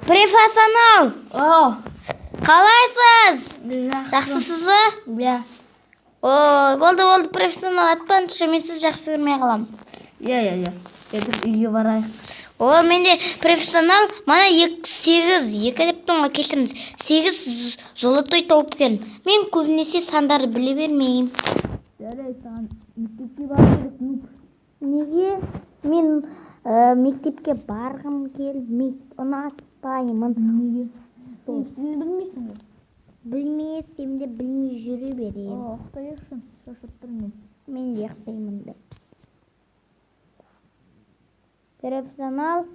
Профессионал. Қалайсыз? Жақсысыз ба? Иә. Болды, профессионал атпаңызшы, мен сізді жақсы көрмей қалам. Иә. Үйге барайық. Менде профессионал, мана 8 деп тұңға келтіріңіз. 8 золотой тауып келін. Мен көбінесе сандарды біле бермеймін. Жарай, саған мектепке бару керек, нуп. Неге? Мен мектепке барғым келмейді, ұнатпаймын. Неге? Сен ештеңе білмейсің ғой. Білмесем де білмей жүре беремін. Ұйықтайықшы, шошып тұрмын. Мен де ұйықтаймын деп. Профессионал.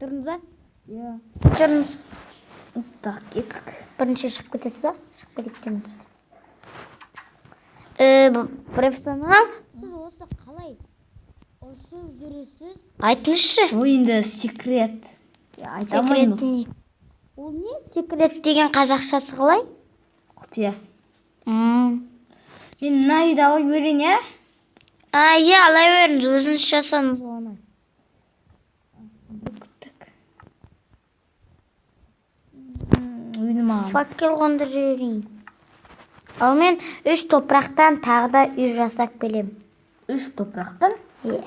Тұрыңыз ба? Иә. Тұрыңыз. Так, кеттік. Бірінші шығып кетесіз ба? Шығып кетеміз. Профессионал. Сіз осы қалай? Осы жүресіз? Айтыңызшы. Ойында секрет. Айта алмаймын. Ол не? Секрет деген қазақшасы қалай? Құпия. Мен мына үйді ала берейін, иә? Иә, ала беріңіз, өзіңіз жасаңыз оны. Факел қондырып жіберейін. Ал мен 3 топырақтан тағы да үй жасап келем. 3 топырақтан? Иә.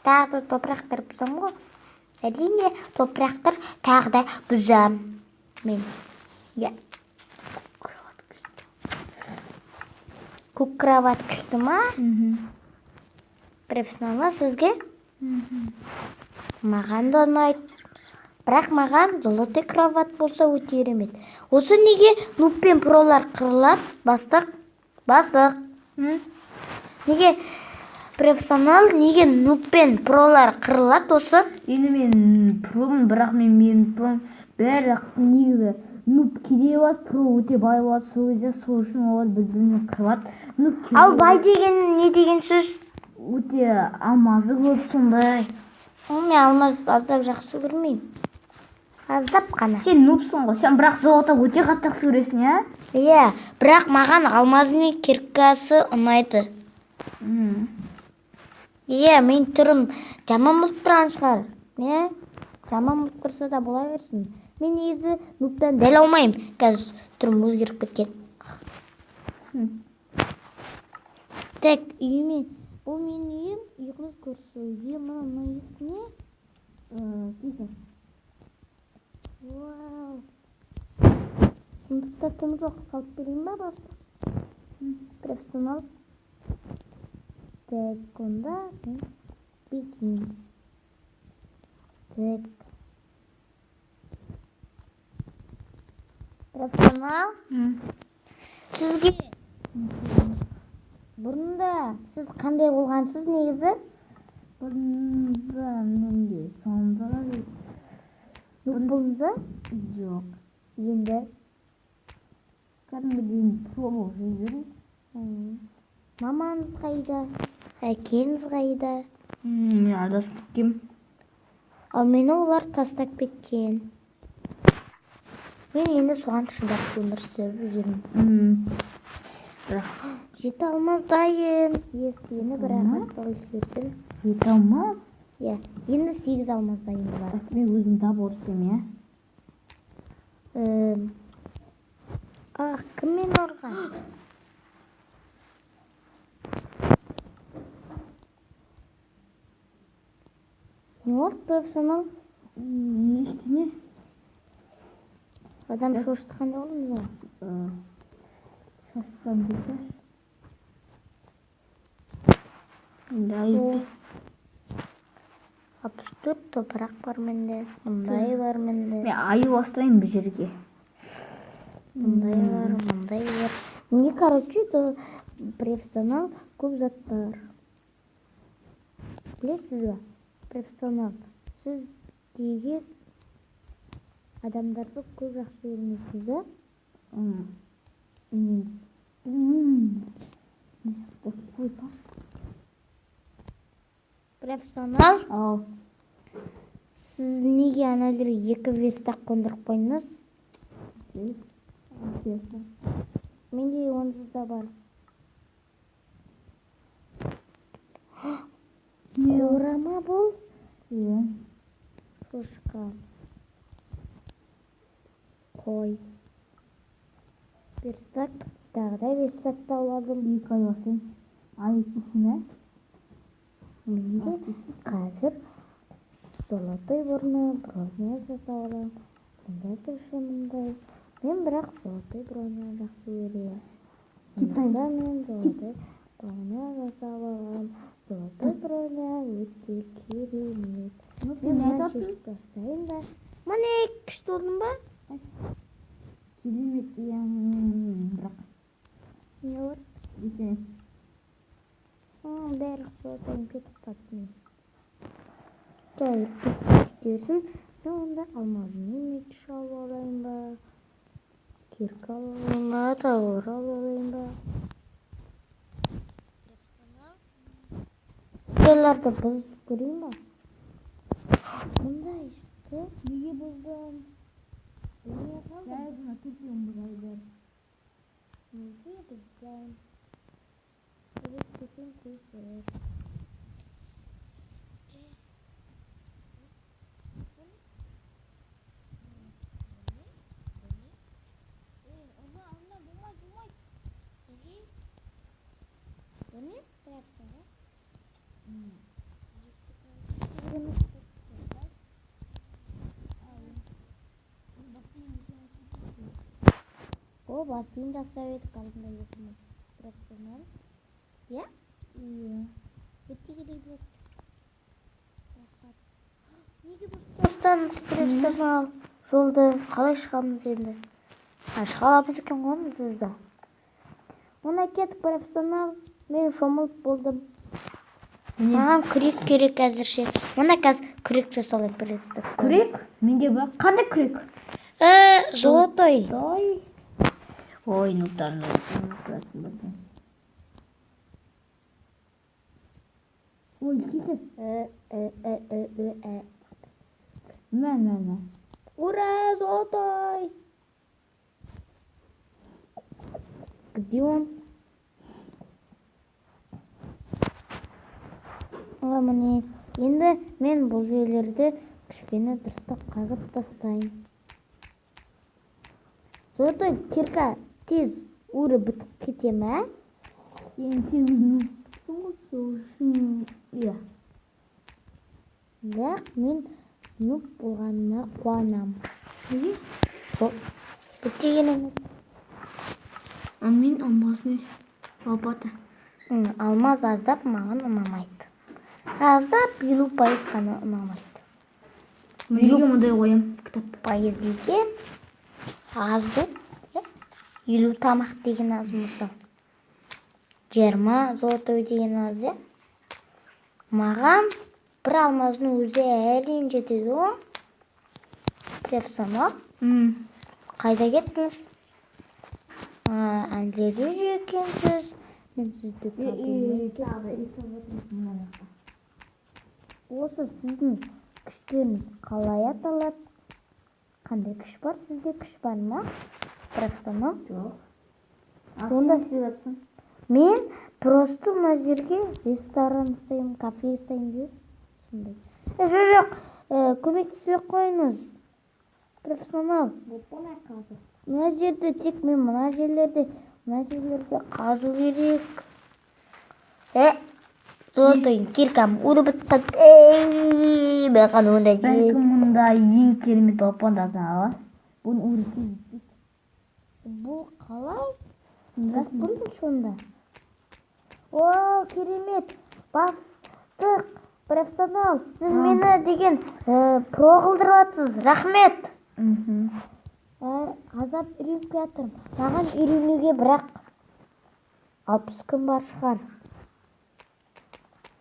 Тағы да топырақтар бұзам ғой. Әрине, топырақтар тағы да бұзам. Мен. Иә. Көк кроват күшті ма? Профессионал сізге? Маған да ұнайды. Бірақ маған золотой кроват болса өте керемет. Осы неге нуппен пролар қырылады? Бастық. Неге профессионал, неге нуппен пролар қырылады осы? Енді мен промын, бірақ мен пром бәрі негізі нуп кедей болады, про өте бай болады, сол кезде сол үшін олар бір-біріне қырылады. Ал бай деген не деген сөз? Өте алмазы көп сондай. Мен алмаз аздап жақсы көрмеймін. Аздап қана. Сен нупсың ғой, сен бірақ золото өте қатты көресің, иә? Иә, бірақ маған алмаздың киркасы ұнайды. Иә, мен түрім жаман болып тұрған шығар. Не? Жаман болып тұрса да бола берсін. Мен негізі нуптан дәл алмаймын. Қазір түрім өзгеріп кеткен. Так, үйіме. Бұл менің үйім, ұйқыңыз көрші үйге. Мұның үйісіне кейсі. Вау. Сұндықта тым жоқ, салып берейін ба басты? Профессионал. Так, онда мен бекейін. Так. Профессионал. Сізге бұрында сіз қандай болғансыз негізі? Бұрында менде сонда болыңызы? жоқ. Енді кәдімгідей про болып жүрмін. Мамаңыз қайда? Әкеңіз қайда? Мен адасып кеткем. Ал мені олар тастап кеткен. Мен енді соған шыдап өмір сүріп жүрмін. Жеті алмаз дайын. Ені бірақ асығы ішкесін. 7 алмаз? Иә, енді 8 алмаз дайын бар. Мен өзім дап орсем, иә? Кіммен орған? Не ор, профессионал? Ештеңе. Адам шошытқанда олыңыз ба? Шошытқан дейді. 64 топырақ бар менде. Мұндай бар менде. Мен аю бастайын бұл жерге. Мұндай бар. Не, короче, это профессионал көп заттар. Білесіз ба? Профессионал. Сіз деге адамдарды көп жақсы көрмейсіз ба? Профессионал? Ал. Сіз неге аналар 2 вестақ қондырып қойыңыз? Менде онсыз да бар. Не орама бұл? Иә. Шошқа. қой. Верстак, тағы да верстакты аладым. 2 ай басайын. Ай ішіне. Менде қазір золотой броня жасап аламын. Мұнда тұршы мұндай. Мен бірақ золотой броня жақсы көремін. Мұнда мен золотой броня жасап аламын. Золотой броня өте керемет. Мен мына шешіп тастайын да. Міне күшті болдым ба? Керемет бірақ. Не бар? Десе. Бәрі золотойын кетіп қаттым. Жай десін. Мен онда алмазымның меч алып алайын ба? Кирка алайын ба? Тауыр алайын ба? Жайларды бұзып көрейін ба? Мұндай ішті. Неге бұздым? Неге қалдым? Жайдың түпең бұзайдар. Неге бұздым? Керек кетен көзір. О, басын жасап едік алдында екеуміз. Профессионал. Я? Иә. Өте керек еді. Неге бастаңыз профессионал? Жолды қалай шығамыз енді? Шыға аламыз екен ғой бізді. Оны кетіп профессионал. Мен шомылып болдым. Маған күрек керек әзірше. Мына қазір күрек жасалып бересіздік. Күрек? Менде бар. Қандай күрек? Золотой. Ой, нуттарын Ой, кетіп. Мә. Ура, золотой. Где он? Міне, енді мен бұл жерлерді кішкене дұрыстап қағып тастайын. Золотой, кирка, тез уры бітіп кете ме? Енді Иә. Бірақ мен нұп болғанына қуанам. Неге? Бітеген емес. Мен алмазны лопата. Алмаз аздап маған ұнамайды. Аздап 50% қана ұнамайды. Неге мұндай қоям кітап? Пайыз деген азды. 50 тамақ деген аз мысал. 20 золотой деген аз. Маған бір алмаздың өзі әрең жетеді ғой. Профессионал. Қайда кеттіңіз? Әлдегі жүйекенсіз. Мен сізді Осы сіздің күштеріңіз қалай аталады? Қандай күш бар? Сізде күш бар ма? Профессионал? Жоқ. Сонда сіз атсың. Мен просто мына жерге ресторан істеймін, кафе істеймін деп. Сондай. Жоқ, көмектеспей қойыңыз. Профессионал. Мына жерде тек мен мына жерлерде қазу керек. Золотой киркам ұрып бітіп. Бәқан онда жер. Бәлкім мұнда ең керемет балпондардың ала. Бұны ұрып кетіп. Бұл қалай? Бірақ көрдіңші онда. О, керемет. Бастық, профессионал. Сіз мені деген про қылдырыватсыз. Рахмет. Азап үйреніп жатырмын. Маған үйренуге бірақ 60 күн бар шығар.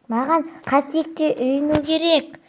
Маған қасиетке үйрену керек.